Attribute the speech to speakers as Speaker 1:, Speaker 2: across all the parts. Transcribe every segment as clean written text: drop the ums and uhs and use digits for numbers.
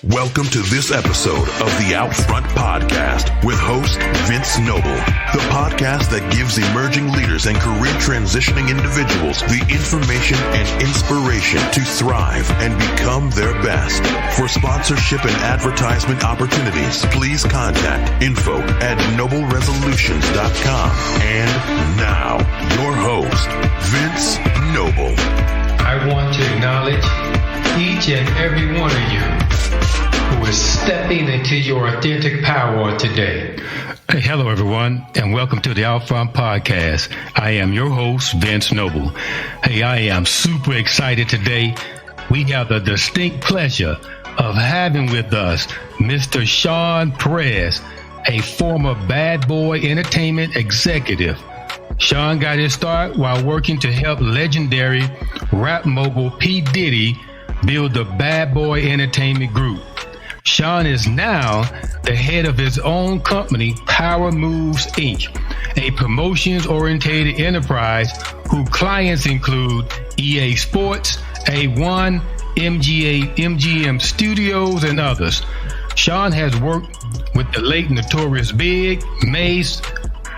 Speaker 1: Welcome to this episode of the Outfront Podcast with host Vince Noble, the podcast that gives emerging leaders and career transitioning individuals the information and inspiration to thrive and become their best. For sponsorship and advertisement opportunities, please contact info@nobleresolutions.com. And now, your host, Vince Noble.
Speaker 2: I want to acknowledge each and every one of you who is stepping into your authentic power today.
Speaker 3: Hey, hello, everyone, and welcome to the Outfront Podcast. I am your host, Vince Noble. Hey, I am super excited today. We have the distinct pleasure of having with us Mr. Shawn Prez, a former Bad Boy Entertainment executive. Shawn got his start while working to help legendary rap mogul P. Diddy build the Bad Boy Entertainment Group. Shawn is now the head of his own company, Power Moves, Inc., a promotions-oriented enterprise whose clients include EA Sports, A1, MGM Studios, and others. Shawn has worked with the late Notorious B.I.G, Mace,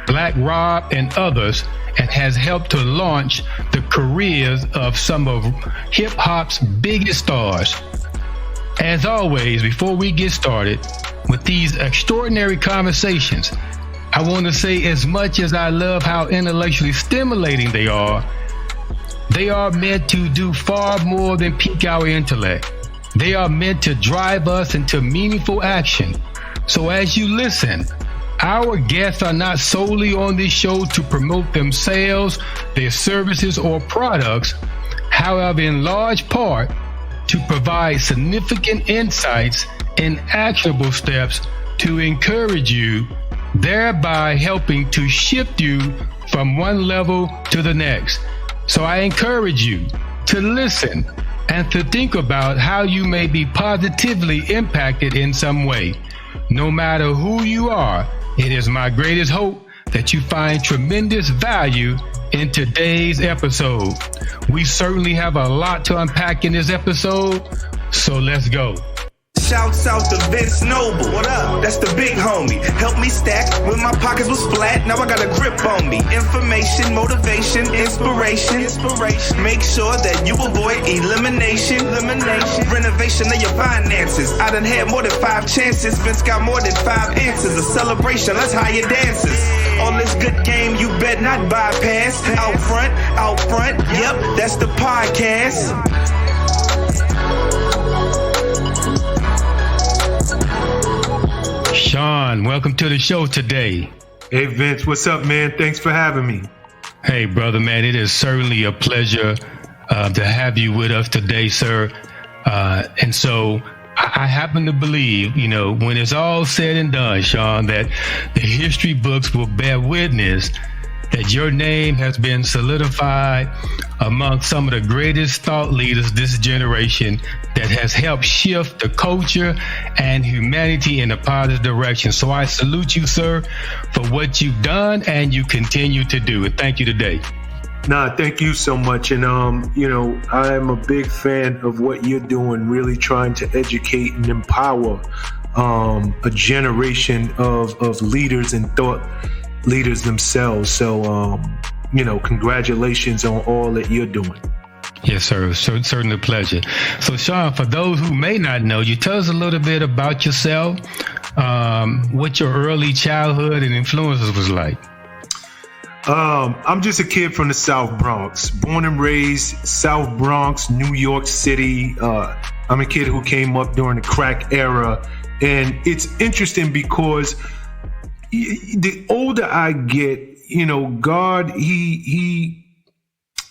Speaker 3: Black Rob, and others, and has helped to launch the careers of some of hip-hop's biggest stars. As always, before we get started with these extraordinary conversations, I want to say, as much as I love how intellectually stimulating they are meant to do far more than pique our intellect. They are meant to drive us into meaningful action. So as you listen, our guests are not solely on this show to promote themselves, their services, or products. However, in large part, to provide significant insights and actionable steps to encourage you, thereby helping to shift you from one level to the next. So I encourage you to listen and to think about how you may be positively impacted in some way. No matter who you are, it is my greatest hope that you find tremendous value in today's episode. We certainly have a lot to unpack in this episode, so let's go.
Speaker 4: Shouts out to Vince Noble. What up? That's the big homie. Help me stack when my pockets was flat. Now I got a grip on me. Information, motivation, inspiration. Make sure that you avoid elimination. Renovation of your finances. I done had more than 5 chances. Vince got more than 5 answers. A celebration. Let's hire dancers. All this good game you bet not bypass. Out front. Yep, that's the podcast.
Speaker 3: Shawn, welcome to the show today.
Speaker 5: Hey, Vince, what's up, man? Thanks for having me.
Speaker 3: Hey, brother, man, it is certainly a pleasure to have you with us today, sir. And so I happen to believe, when it's all said and done, Shawn, that the history books will bear witness that your name has been solidified among some of the greatest thought leaders this generation that has helped shift the culture and humanity in a positive direction. So I salute you, sir, for what you've done and you continue to do. And thank you today.
Speaker 5: Nah, thank you so much. And, I am a big fan of what you're doing, really trying to educate and empower a generation of leaders and thought leaders themselves. So, congratulations on all that you're doing.
Speaker 3: Yes, sir. Certainly a pleasure. So, Shawn, for those who may not know you, tell us a little bit about yourself, what your early childhood and influences was like.
Speaker 5: I'm just a kid from the South Bronx, born and raised South Bronx, New York City. I'm a kid who came up during the crack era. And it's interesting because the older I get, God, he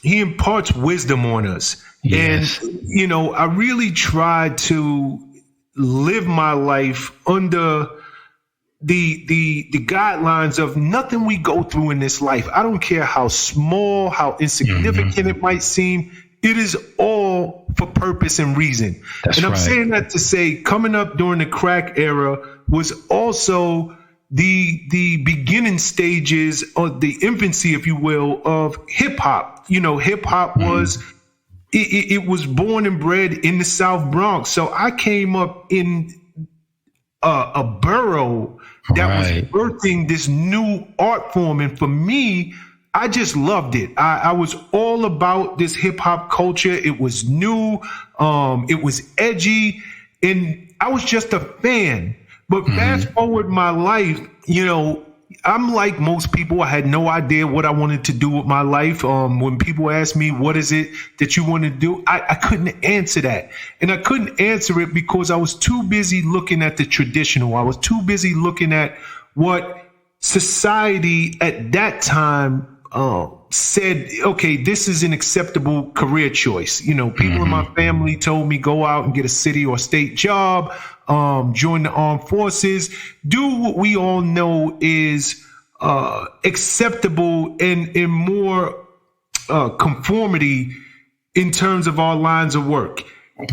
Speaker 5: imparts wisdom on us. Yes. And, I really try to live my life under the guidelines of nothing we go through in this life. I don't care how small, how insignificant it might seem. It is all for purpose and reason. And I'm saying that to say coming up during the crack era was also the beginning stages or the infancy, if you will, of hip hop. Hip hop was it was born and bred in the South Bronx. So I came up in a borough that was birthing this new art form. And for me, I just loved it. I was all about this hip hop culture. It was new. It was edgy. And I was just a fan. But fast forward my life, I'm like most people. I had no idea what I wanted to do with my life. When people ask me, what is it that you want to do? I couldn't answer that. And I couldn't answer it because I was too busy looking at the traditional. I was too busy looking at what society at that time said, okay, this is an acceptable career choice. People in my family told me go out and get a city or state job, join the armed forces, do what we all know is acceptable and in more conformity in terms of our lines of work.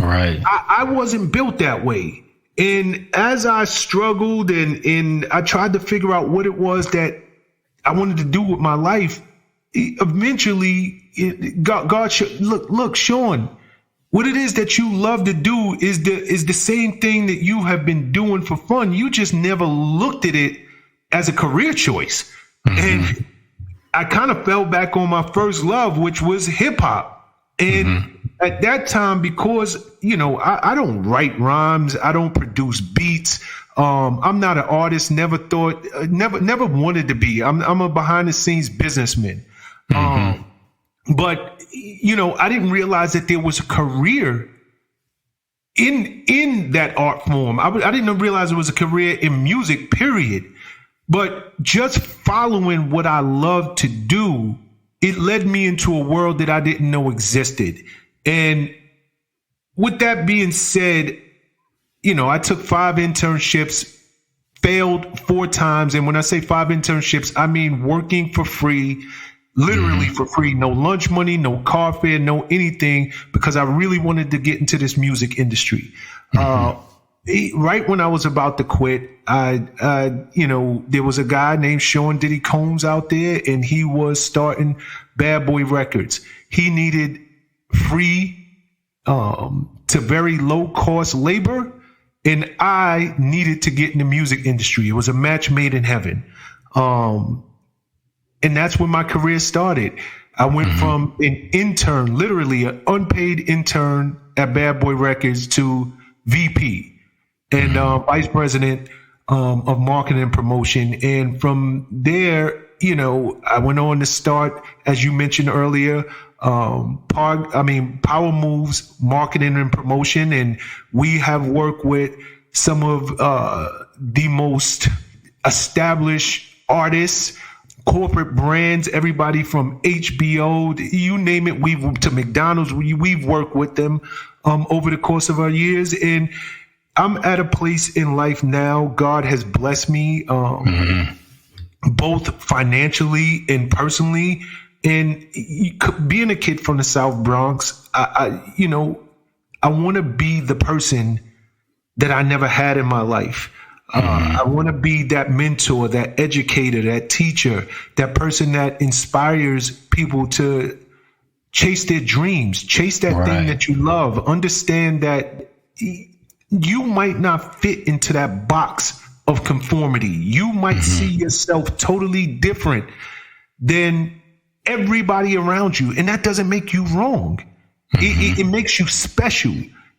Speaker 3: Right.
Speaker 5: I wasn't built that way. And as I struggled and I tried to figure out what it was that I wanted to do with my life, eventually God look, Shawn, what it is that you love to do is the same thing that you have been doing for fun. You just never looked at it as a career choice. And I kind of fell back on my first love, which was hip hop. And at that time, because, I don't write rhymes, I don't produce beats. I'm not an artist, never wanted to be. I'm a behind the scenes businessman. But, I didn't realize that there was a career in that art form. I didn't realize there was a career in music, period. But just following what I love to do, it led me into a world that I didn't know existed. And with that being said, I took 5 internships, failed 4 times. And when I say 5 internships, I mean working for free, literally for free, no lunch money, no car fare, no anything, because I really wanted to get into this music industry. Right when I was about to quit, there was a guy named Sean Diddy Combs out there, and he was starting Bad Boy Records. He needed free to very low cost labor, and I needed to get in the music industry. It was a match made in heaven. And that's when my career started. I went from an intern, literally an unpaid intern at Bad Boy Records, to VP and vice president of marketing and promotion. And from there, I went on to start, as you mentioned earlier, Power Moves marketing and promotion. And we have worked with some of the most established artists, corporate brands, everybody from HBO, you name it, to McDonald's. We've worked with them over the course of our years. And I'm at a place in life now. God has blessed me both financially and personally. And being a kid from the South Bronx, I want to be the person that I never had in my life. I want to be that mentor, that educator, that teacher, that person that inspires people to chase their dreams, chase that thing that you love. Understand that you might not fit into that box of conformity. You might see yourself totally different than everybody around you. And that doesn't make you wrong. It makes you special.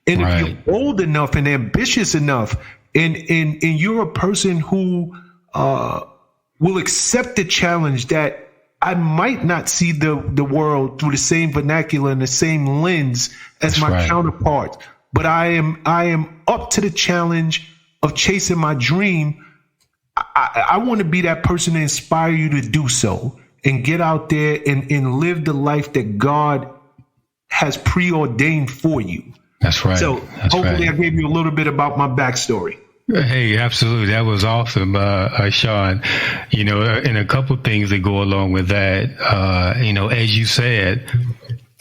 Speaker 5: And if you're bold enough and ambitious enough, and you're a person who will accept the challenge that I might not see the world through the same vernacular and the same lens as my counterpart, but I am up to the challenge of chasing my dream. I want to be that person to inspire you to do so and get out there and live the life that God has preordained for you.
Speaker 3: That's right.
Speaker 5: So hopefully I gave you a little bit about my backstory.
Speaker 3: Hey, absolutely. That was awesome, Shawn. And a couple things that go along with that. As you said,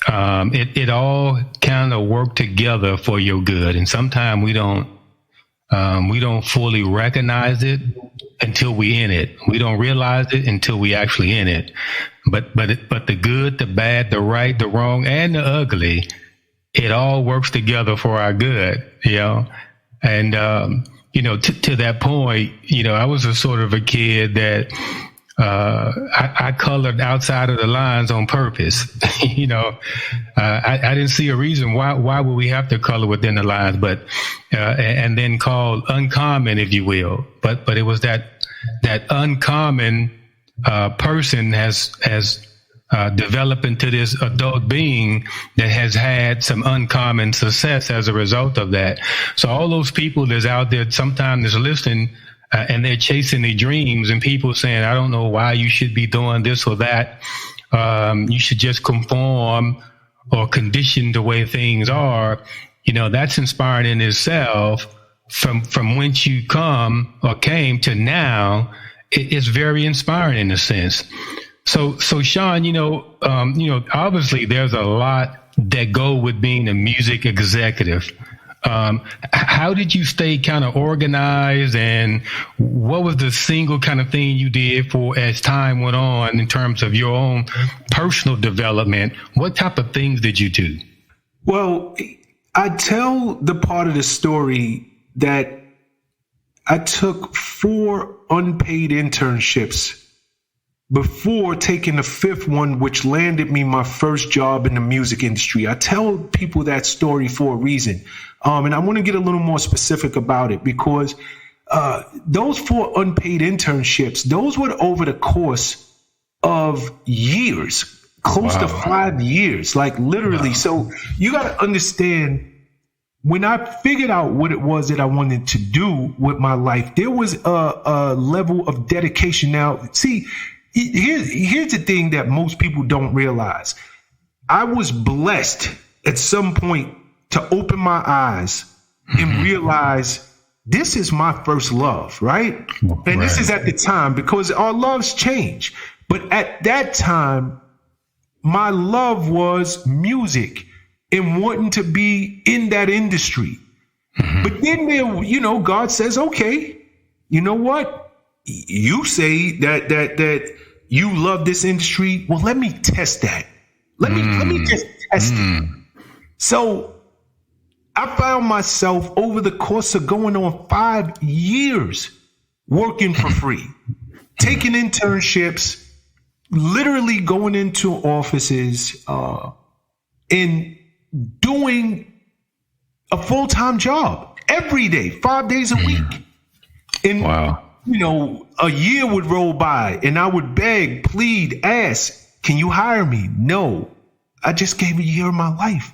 Speaker 3: it all kind of worked together for your good. And sometimes we don't fully recognize it until we in it. We don't realize it until we actually in it. But the good, the bad, the right, the wrong, and the ugly, it all works together for our good, and, to that point, I was a sort of a kid that, I colored outside of the lines on purpose. I didn't see a reason why would we have to color within the lines, but, and then called uncommon, if you will. But it was that uncommon, person has developed into this adult being that has had some uncommon success as a result of that. So all those people that's out there sometimes that's listening, and they're chasing their dreams, and people saying, I don't know why you should be doing this or that. You should just conform or condition the way things are. That's inspiring in itself. From whence you came to now, it's very inspiring in a sense. So Shawn, obviously there's a lot that go with being a music executive. How did you stay kind of organized, and what was the single kind of thing you did for as time went on in terms of your own personal development? What type of things did you do?
Speaker 5: Well, I tell the part of the story that I took 4 unpaid internships before taking the 5th one, which landed me my first job in the music industry. I tell people that story for a reason. And I want to get a little more specific about it, because those 4 unpaid internships, those were over the course of years, close to 5 years, like literally. Wow. So you got to understand, when I figured out what it was that I wanted to do with my life, there was a level of dedication. Now, see, here's the thing that most people don't realize. I was blessed at some point to open my eyes and realize this is my first love, right? And this is at the time, because our loves change. But at that time, my love was music and wanting to be in that industry. But then there, God says, okay, you know what? You say that you love this industry. Well, let me test that. Let me just test it. So I found myself over the course of going on 5 years working for free, taking internships, literally going into offices, and doing a full-time job every day, 5 days a week. And, a year would roll by and I would beg, plead, ask, can you hire me? No, I just gave a year of my life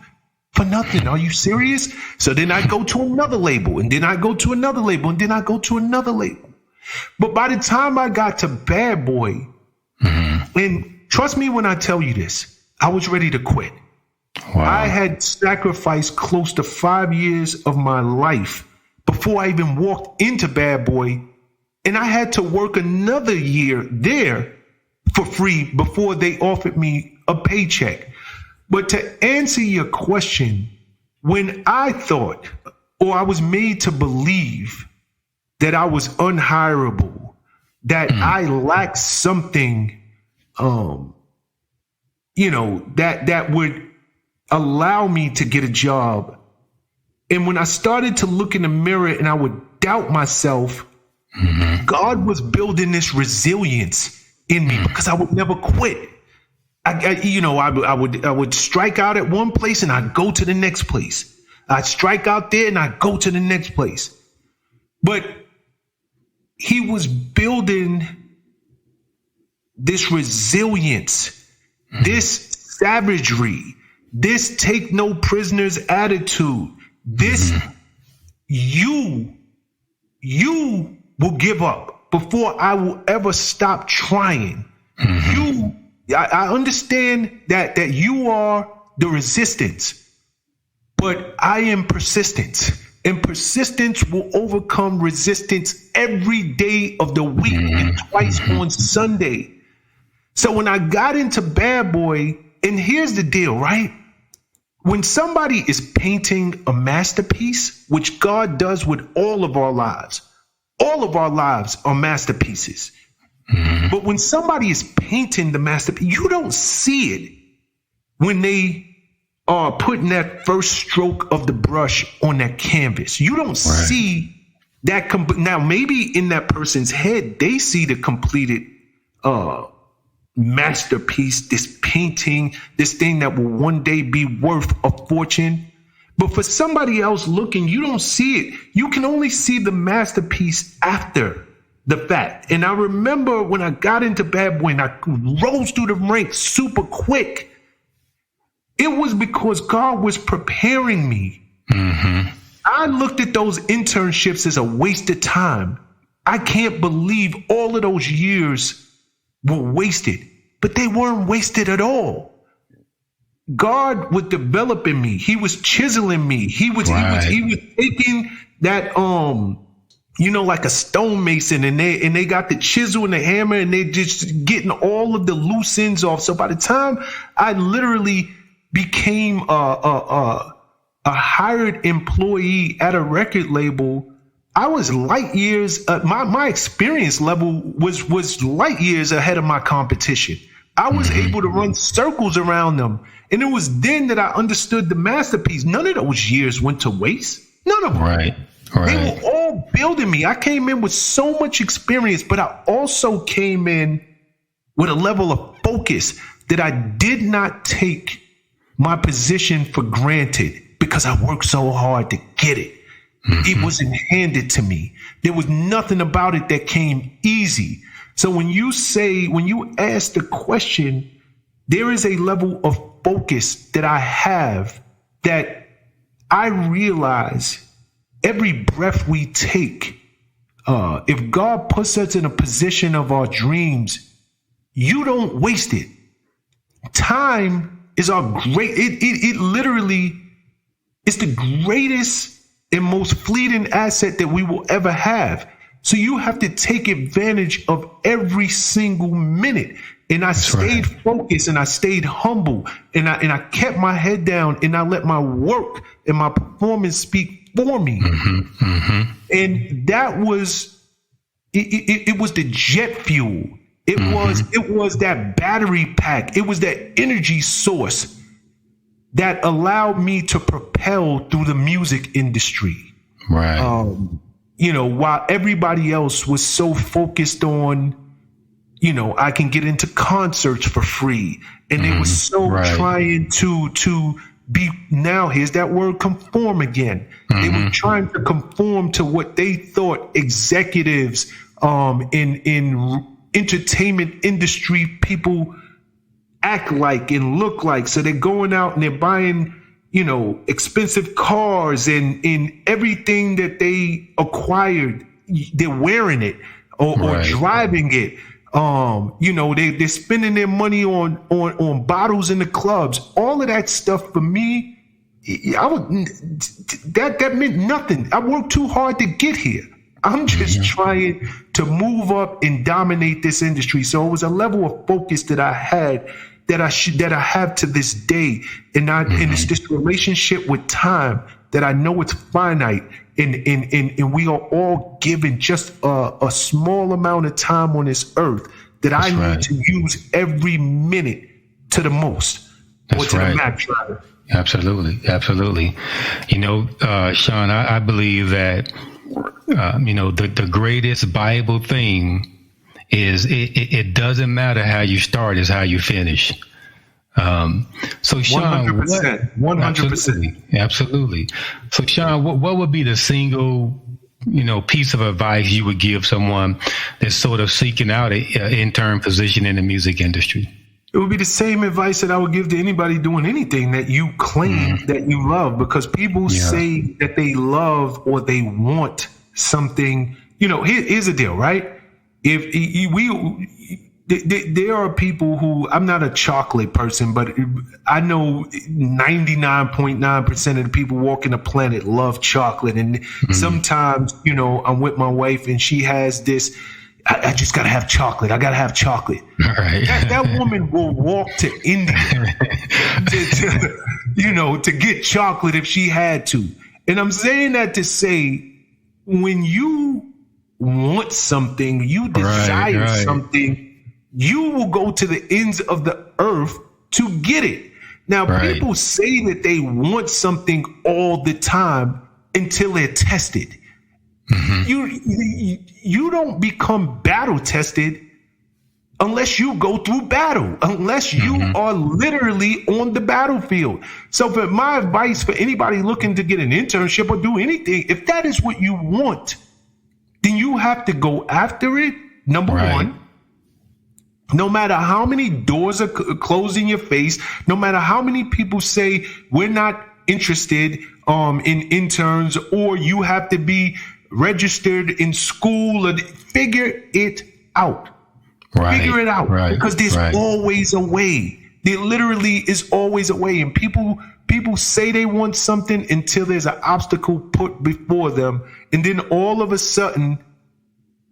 Speaker 5: for nothing. Are you serious? So then I go to another label, and then I go to another label, and then I go to another label. But by the time I got to Bad Boy, and trust me when I tell you this, I was ready to quit. Wow. I had sacrificed close to 5 years of my life before I even walked into Bad Boy. And I had to work another year there for free before they offered me a paycheck. But to answer your question, when I thought, or I was made to believe that I was unhireable, that I lacked something, that would allow me to get a job. And when I started to look in the mirror and I would doubt myself, God was building this resilience in me, because I would never quit. I would strike out at one place and I'd go to the next place. I'd strike out there and I'd go to the next place. But he was building this resilience, this savagery, this take no prisoners attitude, this you will give up before I will ever stop trying. I understand that you are the resistance, but I am persistence, and persistence will overcome resistance every day of the week and twice on Sunday. So when I got into Bad Boy, and here's the deal, right? When somebody is painting a masterpiece, which God does with all of our lives are masterpieces. But when somebody is painting the masterpiece, you don't see it when they are putting that first stroke of the brush on that canvas. You don't see that. Now, maybe in that person's head, they see the completed masterpiece, this painting, this thing that will one day be worth a fortune. But for somebody else looking, you don't see it. You can only see the masterpiece after the fact. And I remember when I got into Bad Boy and I rose through the ranks super quick, it was because God was preparing me. Mm-hmm. I looked at those internships as a waste of time. I can't believe all of those years were wasted, but they weren't wasted at all. God was developing me. He was chiseling me. He was taking that, like a stonemason, and they got the chisel and the hammer, and they just getting all of the loose ends off. So by the time I literally became a hired employee at a record label, I was light years. My experience level was light years ahead of my competition. I was able to run circles around them. And it was then that I understood the masterpiece. None of those years went to waste. None of them. Right. They were all building me. I came in with so much experience, but I also came in with a level of focus that I did not take my position for granted because I worked so hard to get it. It wasn't handed to me. There was nothing about it that came easy. So when you ask the question, there is a level of focus that I have that I realize every breath we take, if God puts us in a position of our dreams, you don't waste it. Time is it literally is the greatest and most fleeting asset that we will ever have. So you have to take advantage of every single minute. And I stayed focused and I stayed humble and I kept my head down and I let my work and my performance speak for me. And that was, it was the jet fuel. It was that battery pack. It was that energy source that allowed me to propel through the music industry. Right. While everybody else was so focused on, I can get into concerts for free. And they were so trying to be, now here's that word, conform again. They were trying to conform to what they thought executives in entertainment industry people act like and look like. So they're going out and they're buying, expensive cars and everything that they acquired, they're wearing it or driving it. They're spending their money on bottles in the clubs. All of that stuff for me, that meant nothing. I worked too hard to get here. I'm just trying to move up and dominate this industry. So it was a level of focus that I had that I have to this day. And it's this relationship with time that I know it's finite. And we are all given just a small amount of time on this earth that I need to use every minute to the most. Or to the max, rather.
Speaker 3: Absolutely. Shawn, I believe that, the greatest Bible thing is it doesn't matter how you start, it's how you finish. So Shawn,
Speaker 5: 100%.
Speaker 3: Absolutely. So Shawn, what would be the single, piece of advice you would give someone that's sort of seeking out an intern position in the music industry?
Speaker 5: It would be the same advice that I would give to anybody doing anything that you claim that you love, because people say that they love or they want something. Here's the deal, right? There are people who, I'm not a chocolate person, but I know 99.9% of the people walking the planet love chocolate. And sometimes, I'm with my wife and she has this, I just got to have chocolate. I got to have chocolate. Right. That woman will walk to India to get chocolate if she had to. And I'm saying that to say, when you want something, you desire something, you will go to the ends of the earth to get it. Now, people say that they want something all the time until they're tested. You don't become battle tested unless you go through battle, unless you are literally on the battlefield. So for my advice for anybody looking to get an internship or do anything, if that is what you want, then you have to go after it. Number one, no matter how many doors are closed in your face, no matter how many people say we're not interested in interns, or you have to be registered in school, or figure it out. Figure it out, because there's always a way. There literally is always a way. And people say they want something until there's an obstacle put before them, and then all of a sudden,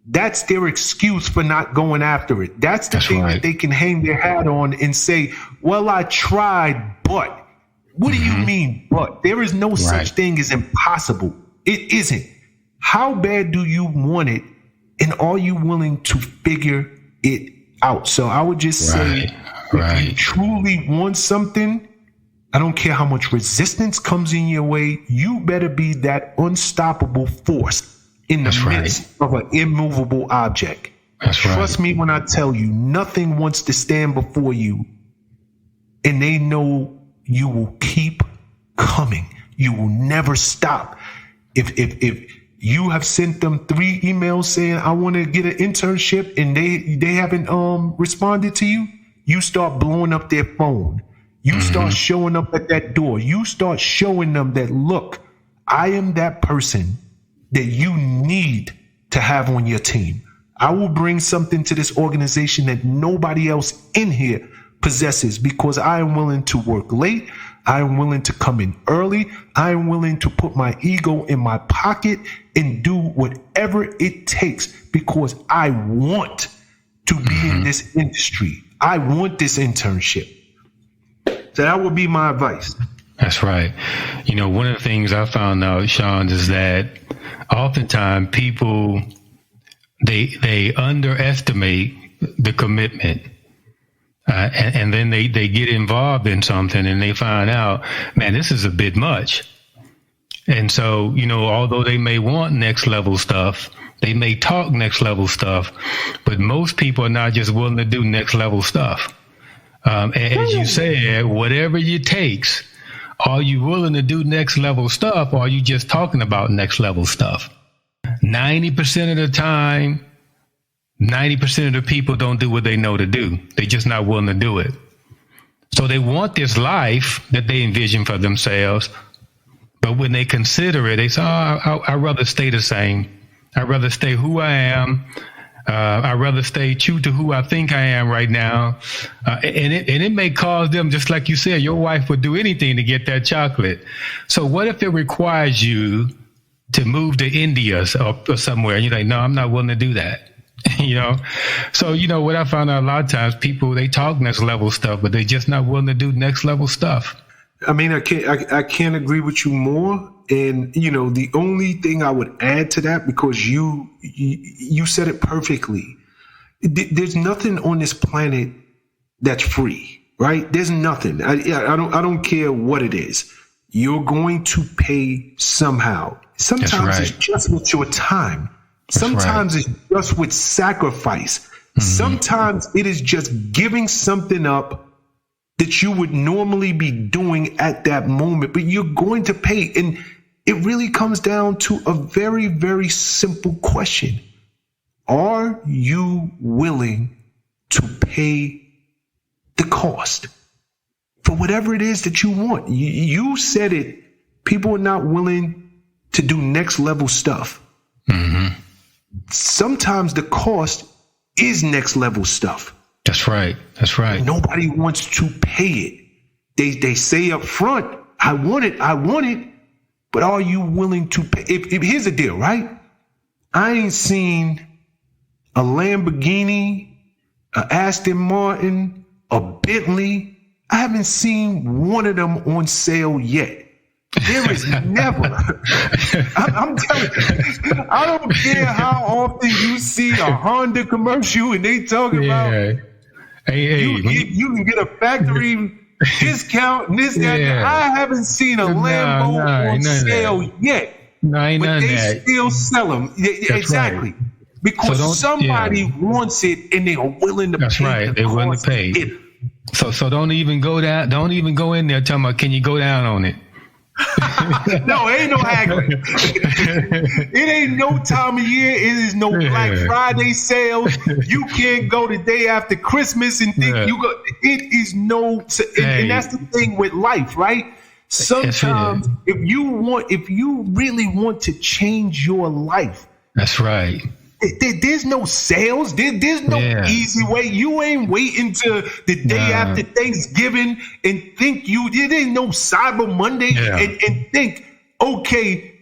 Speaker 5: that's their excuse for not going after it. That's the thing that they can hang their hat on and say, well, I tried, but. What do you mean, but? There is no such thing as impossible. It isn't. How bad do you want it, and are you willing to figure it out? So I would just say, if you truly want something, I don't care how much resistance comes in your way, you better be that unstoppable force in the midst of an immovable object. Trust me when I tell you, nothing wants to stand before you, and they know you will keep coming. You will never stop. If you have sent them 3 emails saying, I want to get an internship, and they haven't responded to you, you start blowing up their phone. You start showing up at that door. You start showing them that, look, I am that person that you need to have on your team. I will bring something to this organization that nobody else in here possesses, because I am willing to work late. I am willing to come in early. I am willing to put my ego in my pocket and do whatever it takes, because I want to be in this industry. I want this internship. So that would be my advice.
Speaker 3: That's right. You know, one of the things I found out, Shawn, is that oftentimes people, they underestimate the commitment. And then they get involved in something and they find out, man, this is a bit much. And so, you know, although they may want next level stuff, they may talk next level stuff, but most people are not just willing to do next level stuff. As you said, whatever it takes, are you willing to do next level stuff, or are you just talking about next level stuff? 90% of the time, 90% of the people don't do what they know to do. They're just not willing to do it. So they want this life that they envision for themselves, but when they consider it, they say, I'd rather stay the same. I'd rather stay who I am. I'd rather stay true to who I think I am right now. And it may cause them, just like you said, your wife would do anything to get that chocolate. So what if it requires you to move to India or somewhere? And you're like, no, I'm not willing to do that. You know, so, you know, what I found out a lot of times, people, they talk next level stuff, but they're just not willing to do next level stuff.
Speaker 5: I mean, I can't agree with you more. And, you know, the only thing I would add to that, because you said it perfectly. There's nothing on this planet that's free, right? There's nothing. I don't care what it is. You're going to pay somehow. Sometimes it's just with your time. Sometimes it's just with sacrifice. Sometimes it is just giving something up that you would normally be doing at that moment, but you're going to pay. And it really comes down to a very, very simple question. Are you willing to pay the cost for whatever it is that you want? You said it. People are not willing to do next level stuff. Sometimes the cost is next level stuff.
Speaker 3: That's right. That's right.
Speaker 5: Nobody wants to pay it. They say up front, I want it. But are you willing to pay? If here's the deal, right? I ain't seen a Lamborghini, a Aston Martin, a Bentley. I haven't seen one of them on sale yet. There is never. I'm telling you, I don't care how often you see a Honda commercial and they talk about
Speaker 3: hey,
Speaker 5: you can get a factory discount and this, that.
Speaker 3: Yeah.
Speaker 5: I haven't seen a Lambo on sale yet.
Speaker 3: No, ain't
Speaker 5: but
Speaker 3: none
Speaker 5: they
Speaker 3: of that.
Speaker 5: still sell them. Exactly.
Speaker 3: Right.
Speaker 5: Because somebody wants it and they are willing to
Speaker 3: That's
Speaker 5: pay.
Speaker 3: right. They're willing to pay. So don't even go down. Don't even go in there talking about, can you go down on it?
Speaker 5: No, ain't no haggling. It ain't no time of year. It is no Black Friday sales. You can't go the day after Christmas and think you go. It is no, and that's the thing with life, right? Sometimes if you really want to change your life,
Speaker 3: that's right.
Speaker 5: There's no sales. There's no easy way. You ain't waiting to the day after Thanksgiving and think there ain't no Cyber Monday and think, okay,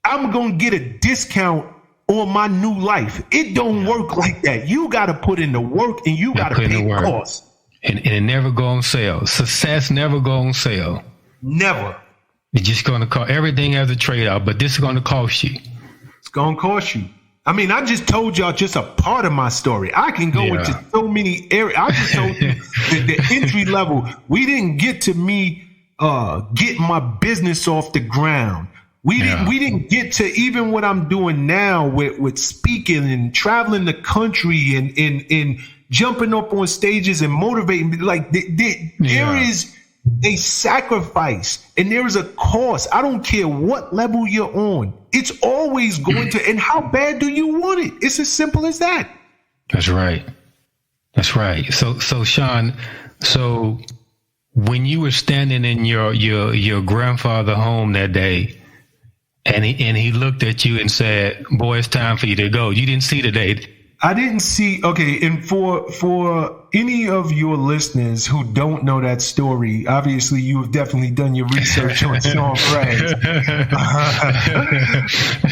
Speaker 5: I'm going to get a discount on my new life. It don't work like that. You got to put in the work and you got to pay the cost.
Speaker 3: And it never go on sale. Success never go on sale.
Speaker 5: Never.
Speaker 3: It's just going to cost. Everything has a trade-off, but this is going to cost you.
Speaker 5: It's going to cost you. I mean, I just told y'all just a part of my story. I can go into so many areas. I just told you the entry level. We didn't get to me getting my business off the ground. We didn't get to even what I'm doing now with speaking and traveling the country and jumping up on stages and motivating. Like there is a sacrifice and there is a cost. I don't care what level you're on. It's always going to, and how bad do you want it? It's as simple as that.
Speaker 3: That's right. That's right. So Shawn, so when you were standing in your grandfather's home that day, and he looked at you and said, "Boy, it's time for you to go." You didn't see the day.
Speaker 5: I didn't see. Okay, and for any of your listeners who don't know that story, obviously you have definitely done your research on Shawn Prez.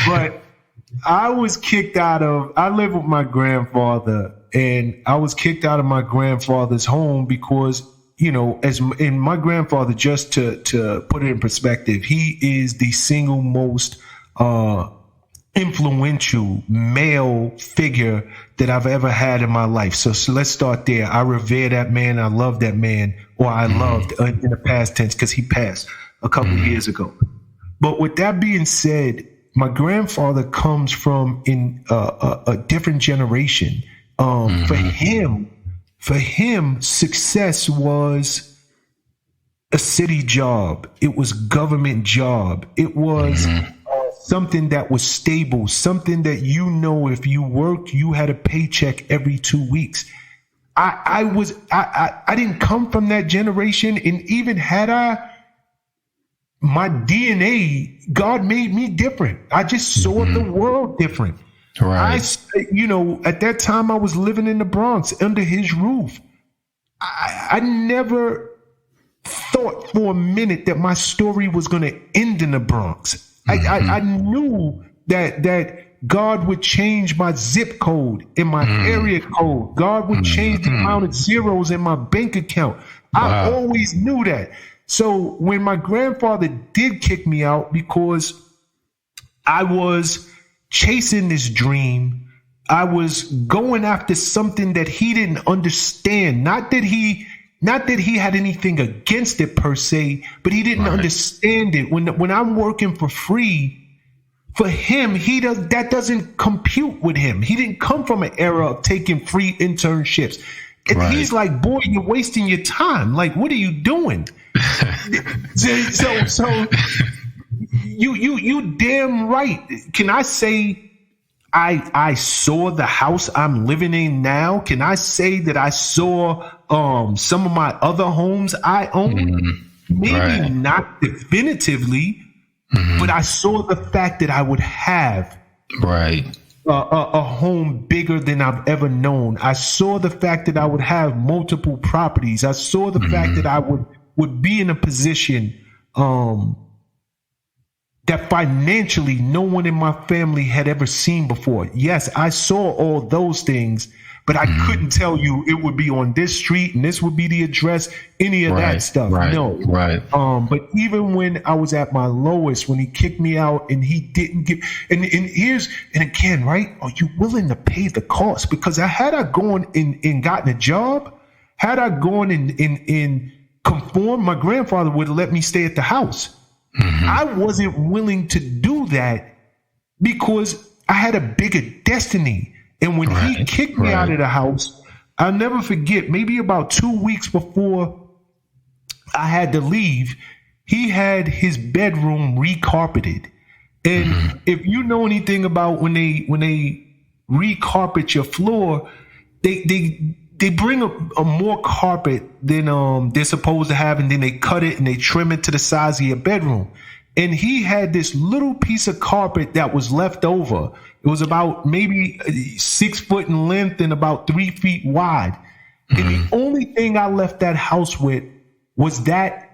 Speaker 5: But I was kicked out of. I lived with my grandfather, and I was kicked out of my grandfather's home because, and my grandfather, just to put it in perspective, he is the single most influential male figure that I've ever had in my life. So let's start there. I revere that man. I love that man, or I loved in the past tense because he passed a couple of years ago. But with that being said, my grandfather comes from in a different generation. For him, success was a city job. It was government job. It was something that was stable, something that if you worked, you had a paycheck every 2 weeks. I didn't come from that generation, and even had my DNA, God made me different. I just saw the world different. Right. At that time I was living in the Bronx under his roof. I never thought for a minute that my story was going to end in the Bronx. I knew that God would change my zip code and my area code. God would change the amount of zeros in my bank account. I always knew that. So when my grandfather did kick me out because I was chasing this dream, I was going after something that he didn't understand. Not that he had anything against it per se, but he didn't understand it. When I'm working for free, for him, that doesn't compute with him. He didn't come from an era of taking free internships. And he's like, boy, you're wasting your time. Like, what are you doing? so you damn right. Can I say I saw the house I'm living in now? Can I say that I saw some of my other homes I own? Maybe not definitively, but I saw the fact that I would have a home bigger than I've ever known. I saw the fact that I would have multiple properties. I saw the fact that I would be in a position that financially no one in my family had ever seen before. Yes, I saw all those things, but I couldn't tell you it would be on this street and this would be the address, any of that stuff. No. But even when I was at my lowest, when he kicked me out and he didn't give, and again, right? Are you willing to pay the cost? Because had I gone and gotten a job, had I gone and conform. My grandfather would have let me stay at the house. I wasn't willing to do that because I had a bigger destiny. And when he kicked me out of the house, I'll never forget, maybe about 2 weeks before I had to leave, he had his bedroom recarpeted. And if you know anything about when they recarpet your floor, they bring a more carpet than they're supposed to have, and then they cut it and they trim it to the size of your bedroom. And he had this little piece of carpet that was left over. It was about maybe 6 foot in length and about 3 feet wide. And the only thing I left that house with was that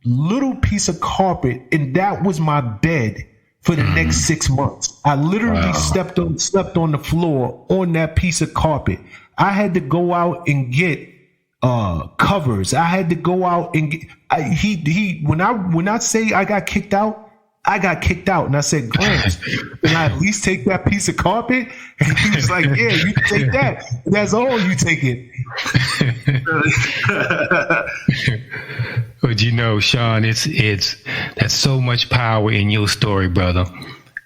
Speaker 5: little piece of carpet, and that was my bed for the next 6 months. I literally slept on the floor on that piece of carpet. I had to go out and get covers. I had to go out and get. When I say I got kicked out, I got kicked out. And I said, Gramps, can I at least take that piece of carpet? And he was like, yeah, you can take that. That's all you take it.
Speaker 3: But you know, Shawn, it's there's so much power in your story, brother.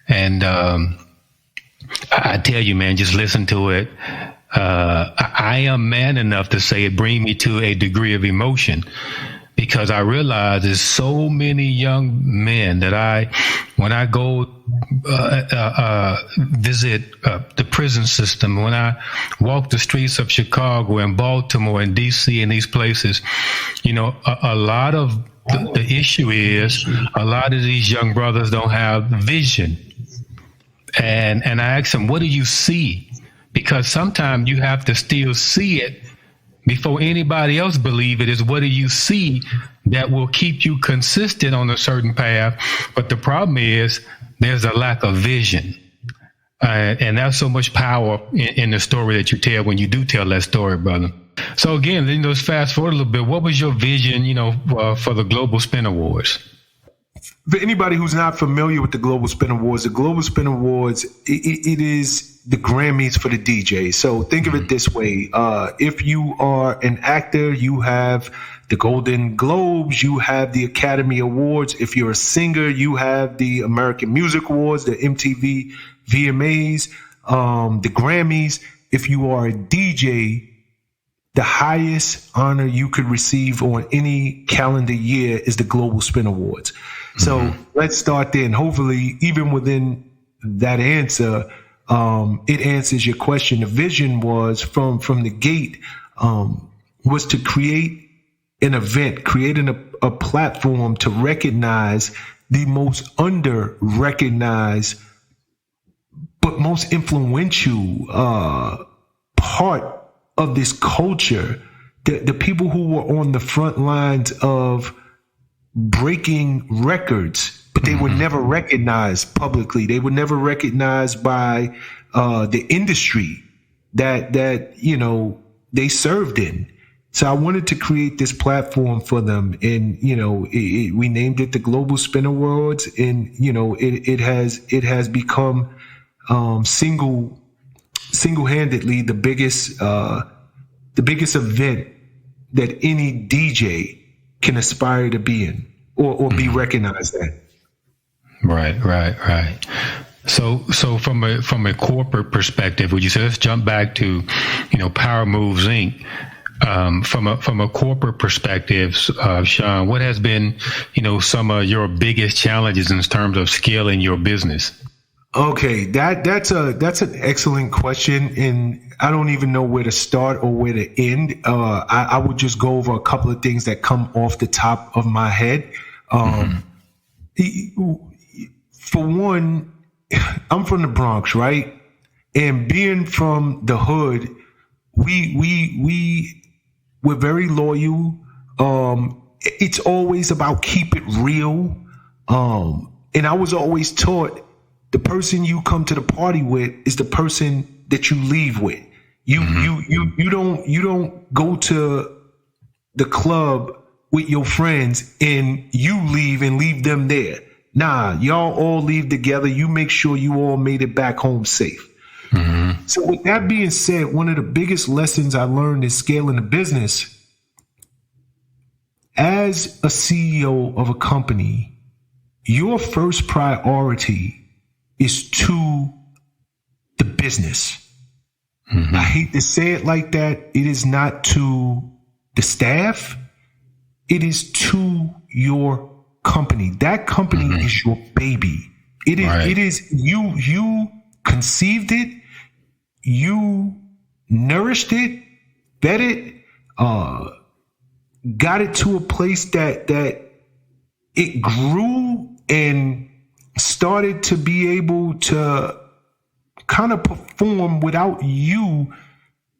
Speaker 3: And I tell you, man, just listen to it. I am man enough to say it bring me to a degree of emotion, because I realize there's so many young men that when I go visit the prison system, when I walk the streets of Chicago and Baltimore and DC and these places, you know, a lot of the issue is a lot of these young brothers don't have vision. And I ask them, what do you see? Because sometimes you have to still see it before anybody else believe it. Is what do you see that will keep you consistent on a certain path? But the problem is there's a lack of vision. And that's so much power in the story that you tell when you do tell that story, brother. So again, let's fast forward a little bit. What was your vision, for the Global Spin Awards?
Speaker 5: For anybody who's not familiar with the Global Spin Awards, it is the Grammys for the DJ. So think of it this way. If you are an actor, you have the Golden Globes, you have the Academy Awards. If you're a singer, you have the American Music Awards, the MTV VMAs, the Grammys. If you are a DJ, the highest honor you could receive on any calendar year is the Global Spin Awards. So let's start there. And hopefully, even within that answer, it answers your question. The vision was from the gate, was to create an event, creating a platform to recognize the most under-recognized but most influential part of this culture, the people who were on the front lines of breaking records, but they were never recognized publicly. They were never recognized by the industry that they served in. So I wanted to create this platform for them, and we named it the Global Spin Awards, and it has become single-handedly the biggest event that any DJ can aspire to be in or be recognized at.
Speaker 3: Right. So from a corporate perspective, would you say, let's jump back to, Power Moves Inc. From a corporate perspective, Shawn, what has been, some of your biggest challenges in terms of scaling your business?
Speaker 5: Okay, that's an excellent question, and I don't even know where to start or where to end. I would just go over a couple of things that come off the top of my head. For one, I'm from the Bronx, right? And being from the hood, we're very loyal. It's always about keep it real. And I was always taught the person you come to the party with is the person that you leave with. You don't go to the club with your friends and you leave and leave them there. Nah, y'all all leave together. You make sure you all made it back home safe. So with that being said, one of the biggest lessons I learned in scaling the business, as as a CEO of a company, your first priority is to the business. I hate to say it like that. It is not to the staff. It is to your company. That company is your baby. It is, it is you conceived it, you nourished it, fed it, got it to a place that it grew and started to be able to kind of perform without you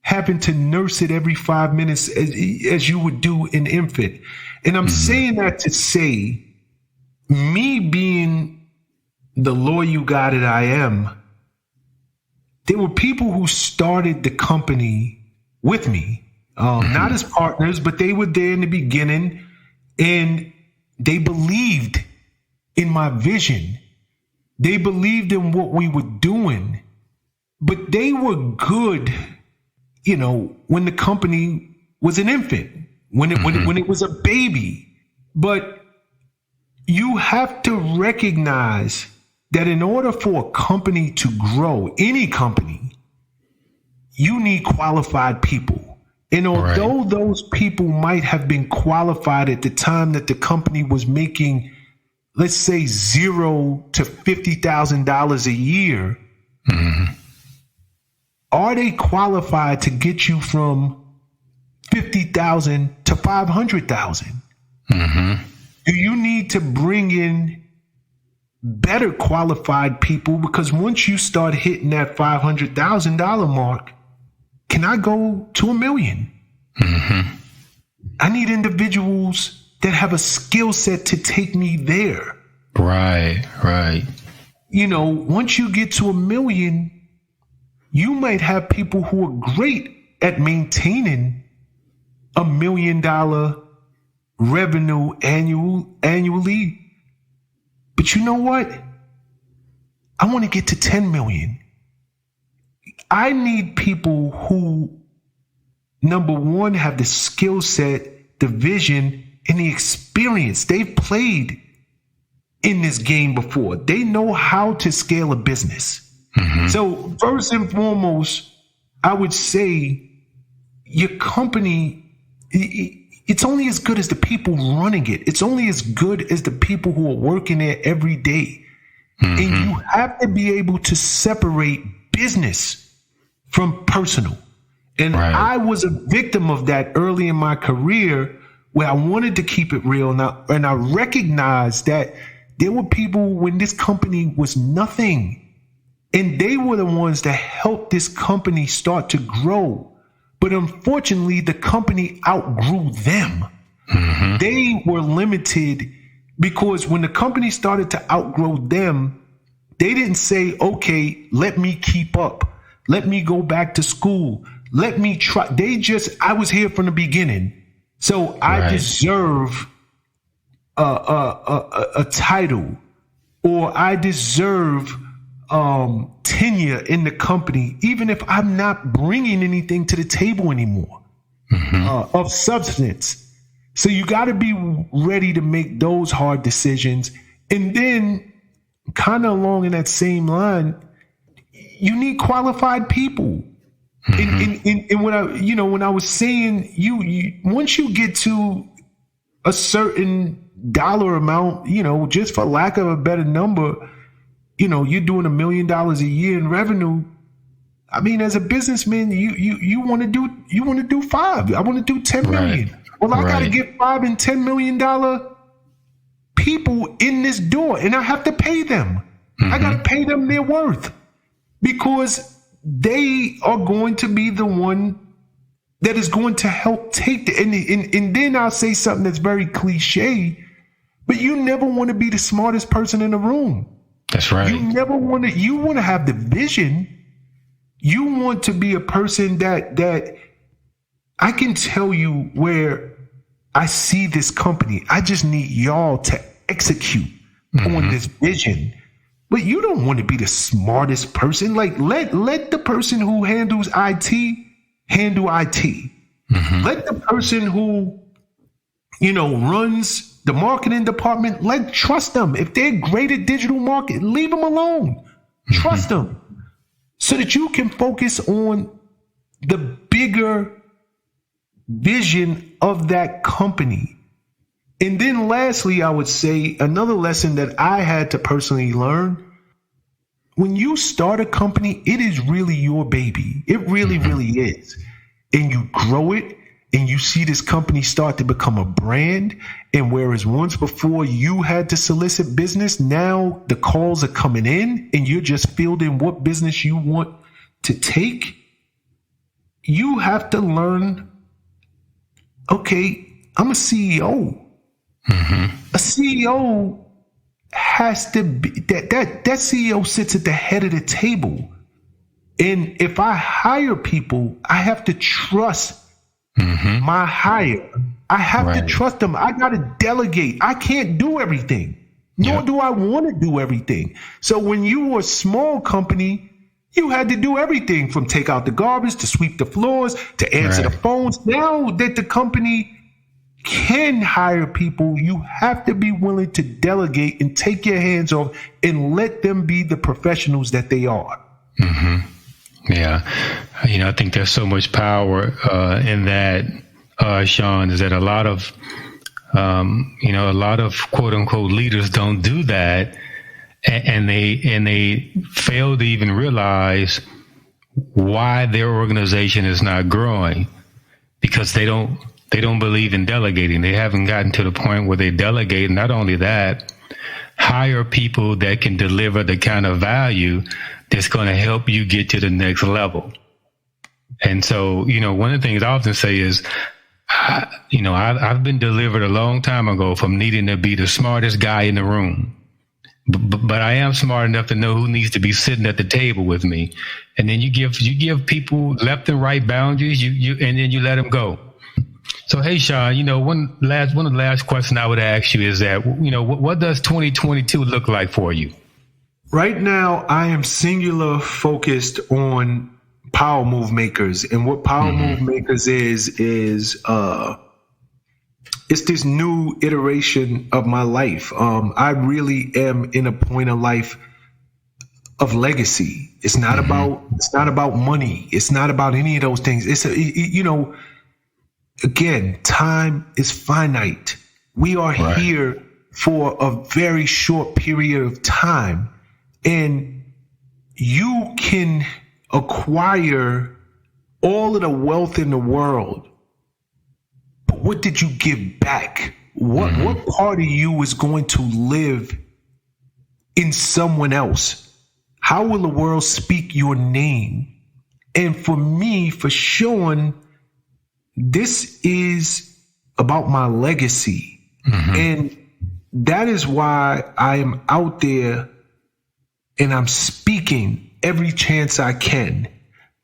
Speaker 5: having to nurse it every 5 minutes as you would do an infant. And I'm saying that to say, me being the loyal guy that I am, there were people who started the company with me, not as partners, but they were there in the beginning, and they believed in my vision. They believed in what we were doing, but they were good, you know, when the company was an infant, when it was a baby. But you have to recognize that in order for a company to grow, any company, you need qualified people. And although those people might have been qualified at the time that the company was making, let's say, $0 to $50,000 a year, are they qualified to get you from 50,000 to 500,000? Do you need to bring in better qualified people? Because once you start hitting that $500,000 mark, can I go to $1 million? I need individuals that have a skill set to take me there.
Speaker 3: Right.
Speaker 5: You know, once you get to $1 million, you might have people who are great at maintaining $1 million revenue annually. But you know what? I want to get to 10 million. I need people who, number one, have the skill set, the vision, and the experience. They've played in this game before. They know how to scale a business. So first and foremost, I would say your company, it's only as good as the people running it. It's only as good as the people who are working there every day. And you have to be able to separate business from personal. And I was a victim of that early in my career, where I wanted to keep it real. And I recognized that there were people when this company was nothing, and they were the ones that helped this company start to grow. But unfortunately, the company outgrew them. They were limited because when the company started to outgrow them, they didn't say, okay, let me keep up. Let me go back to school. Let me try. I was here from the beginning. So I deserve a title, or I deserve tenure in the company, even if I'm not bringing anything to the table anymore of substance. So you got to be ready to make those hard decisions. And then kind of along in that same line, you need qualified people. And when I was saying you once you get to a certain dollar amount, just for lack of a better number, you're doing $1 million a year in revenue. I mean, as a businessman, you want to do 5. I want to do 10 million. Well, I got to get $5 and $10 million people in this door, and I have to pay them. I got to pay them their worth, because they are going to be the one that is going to help take and then I'll say something that's very cliche, but you never want to be the smartest person in the room.
Speaker 3: That's right.
Speaker 5: You want to have the vision. You want to be a person that I can tell you where I see this company. I just need y'all to execute on this vision. But you don't want to be the smartest person. Like, let the person who handles IT handle IT. Let the person who runs the marketing department, trust them. If they're great at digital marketing, leave them alone. Trust them so that you can focus on the bigger vision of that company. And then lastly, I would say another lesson that I had to personally learn: when you start a company, it is really your baby. It really, really is. And you grow it, and you see this company start to become a brand. And whereas once before you had to solicit business, now the calls are coming in and you're just fielding what business you want to take. You have to learn, okay, I'm a CEO. A CEO has to be, that CEO sits at the head of the table. And if I hire people, I have to trust my hire. I have to trust them. I got to delegate. I can't do everything, nor do I want to do everything. So when you were a small company, you had to do everything from take out the garbage to sweep the floors to answer the phones. Now that the company can hire people, you have to be willing to delegate and take your hands off and let them be the professionals that they are.
Speaker 3: Yeah. I think there's so much power in that, Shawn, is that a lot of quote unquote leaders don't do that. And they fail to even realize why their organization is not growing, because they don't believe in delegating. They haven't gotten to the point where they delegate. Not only that, hire people that can deliver the kind of value that's going to help you get to the next level. And so, one of the things I often say is, I've been delivered a long time ago from needing to be the smartest guy in the room. But I am smart enough to know who needs to be sitting at the table with me. And then you give people left and right boundaries, and then you let them go. So, hey, Shawn, one of the last questions I would ask you is that, what does 2022 look like for you?
Speaker 5: Right now, I am singular focused on Power Move Makers. And what Power Move Makers is it's this new iteration of my life. I really am in a point of life of legacy. It's not about money. It's not about any of those things. Again, time is finite. We are here for a very short period of time, and you can acquire all of the wealth in the world. But what did you give back? What part of you is going to live in someone else? How will the world speak your name? And for me, for Shawn, this is about my legacy. And that is why I am out there and I'm speaking every chance I can.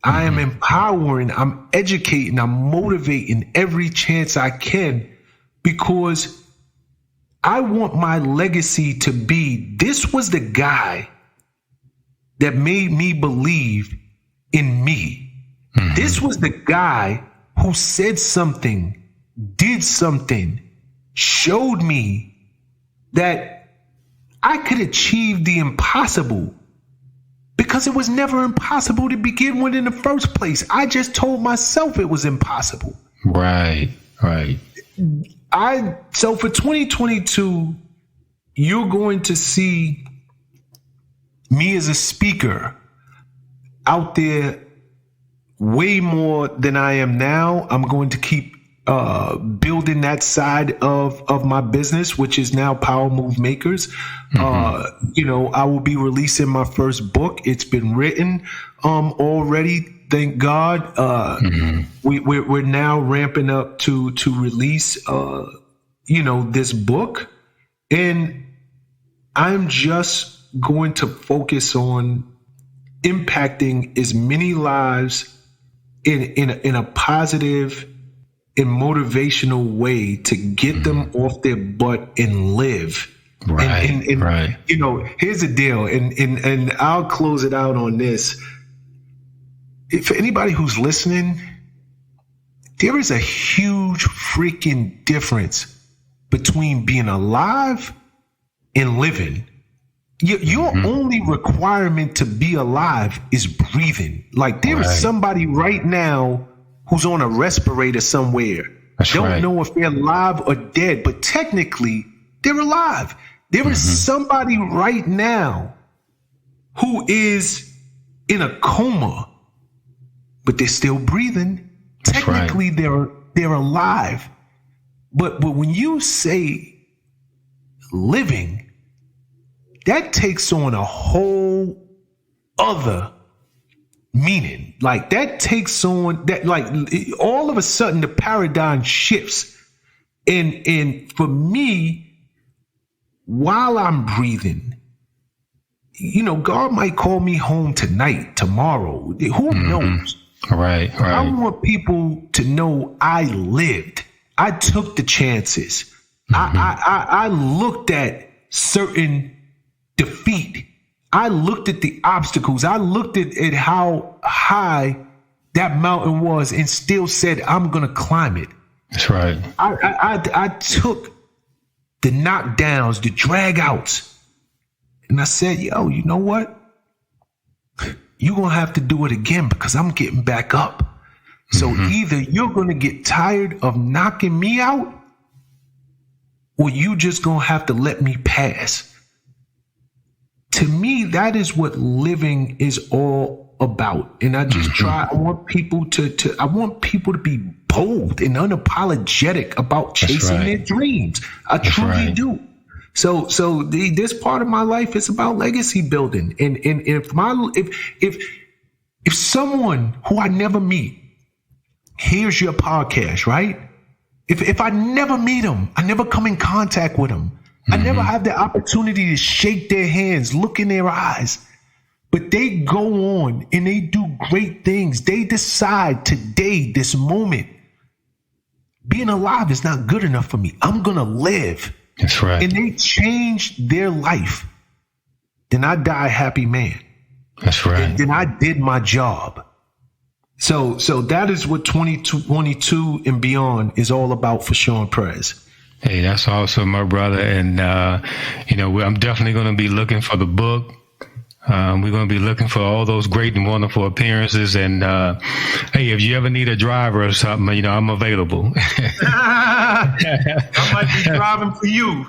Speaker 5: I am empowering, I'm educating, I'm motivating every chance I can, because I want my legacy to be, this was the guy that made me believe in me. This was the guy who said something, did something, showed me that I could achieve the impossible, because it was never impossible to begin with in the first place. I just told myself it was impossible.
Speaker 3: Right.
Speaker 5: So for 2022, you're going to see me as a speaker out there way more than I am now. I'm going to keep building that side of my business, which is now Power Move Makers. I will be releasing my first book. It's been written already, thank God. We're now ramping up to release this book, and I'm just going to focus on impacting as many lives in a positive and motivational way to get them off their butt and live.
Speaker 3: Right.
Speaker 5: Here's the deal, and I'll close it out on this. For anybody who's listening, there is a huge freaking difference between being alive and living. Your only requirement to be alive is breathing. Like there is somebody right now who's on a respirator somewhere. Don't know if they're alive or dead, but technically they're alive. There is somebody right now who is in a coma, but they're still breathing. Technically they're alive. But when you say living, that takes on a whole other meaning. Like that takes on that, like all of a sudden the paradigm shifts. And for me, while I'm breathing, you know, God might call me home tonight, tomorrow. Who knows?
Speaker 3: Right.
Speaker 5: I want people to know I lived. I took the chances. I looked at certain defeat. I looked at the obstacles. I looked at how high that mountain was and still said, I'm going to climb it.
Speaker 3: That's right.
Speaker 5: I took the knockdowns, the drag outs. And I said, yo, you know what? You're going to have to do it again because I'm getting back up. So either you're going to get tired of knocking me out or you just going to have to let me pass. To me, that is what living is all about. And I just I want people to be bold and unapologetic about chasing their dreams. I truly do. So this part of my life is about legacy building. And if someone who I never meet hears your podcast, right? If I never meet them, I never come in contact with them, I never have the opportunity to shake their hands, look in their eyes, but they go on and they do great things. They decide today, this moment, being alive is not good enough for me. I'm going to live.
Speaker 3: That's right.
Speaker 5: And they change their life. Then I die a happy man.
Speaker 3: That's right.
Speaker 5: And then I did my job. So that is what 2022 and beyond is all about for Shawn Prez.
Speaker 3: Hey, that's awesome, my brother. And, I'm definitely going to be looking for the book. We're going to be looking for all those great and wonderful appearances. And, hey, if you ever need a driver or something, I'm available.
Speaker 5: I might be driving for you.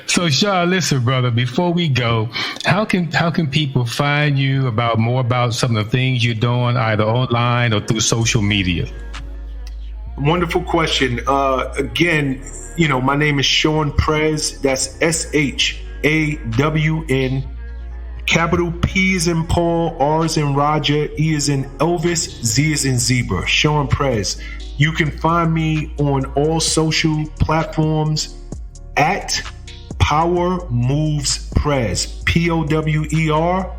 Speaker 3: So, Shawn, listen, brother, before we go, how can people find you more about some of the things you're doing either online or through social media?
Speaker 5: Wonderful question. Again, my name is Shawn Prez. That's SHAWN. Capital P is in Paul, R is in Roger, E is in Elvis, Z is in Zebra. Shawn Prez. You can find me on all social platforms at Power Moves Prez. POWER.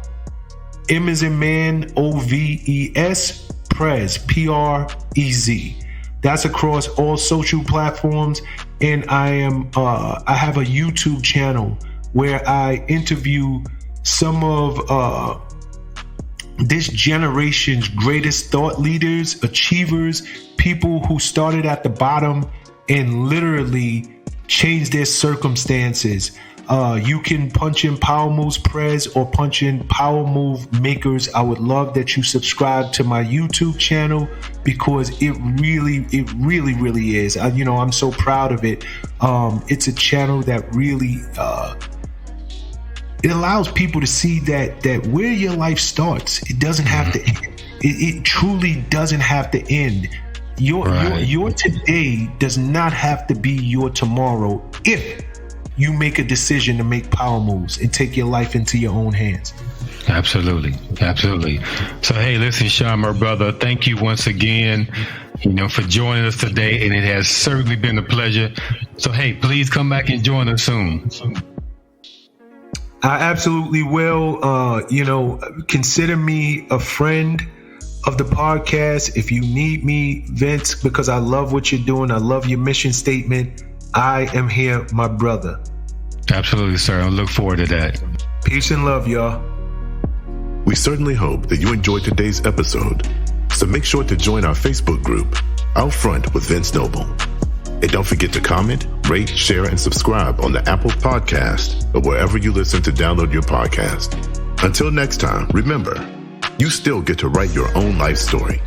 Speaker 5: M is in man, OVES. Prez. PREZ. That's across all social platforms. And I have a YouTube channel where I interview some of this generation's greatest thought leaders, achievers, people who started at the bottom and literally changed their circumstances. You can punch in Power Moves Prez or punch in Power Move Makers. I would love that you subscribe to my YouTube channel because it really is. I'm so proud of it. It's a channel that really it allows people to see that where your life starts, it doesn't have to end. It truly doesn't have to end. Your today does not have to be your tomorrow if you make a decision to make power moves and take your life into your own hands.
Speaker 3: Absolutely. So, hey, listen, Shawn, my brother, thank you once again, for joining us today. And it has certainly been a pleasure. So, hey, please come back and join us soon.
Speaker 5: I absolutely will. Consider me a friend of the podcast. If you need me, Vince, because I love what you're doing. I love your mission statement. I am here, my brother.
Speaker 3: Absolutely, sir. I look forward to that.
Speaker 5: Peace and love, y'all.
Speaker 1: We certainly hope that you enjoyed today's episode. So make sure to join our Facebook group, Out Front with Vince Noble. And don't forget to comment, rate, share, and subscribe on the Apple Podcast or wherever you listen to download your podcast. Until next time, remember, you still get to write your own life story.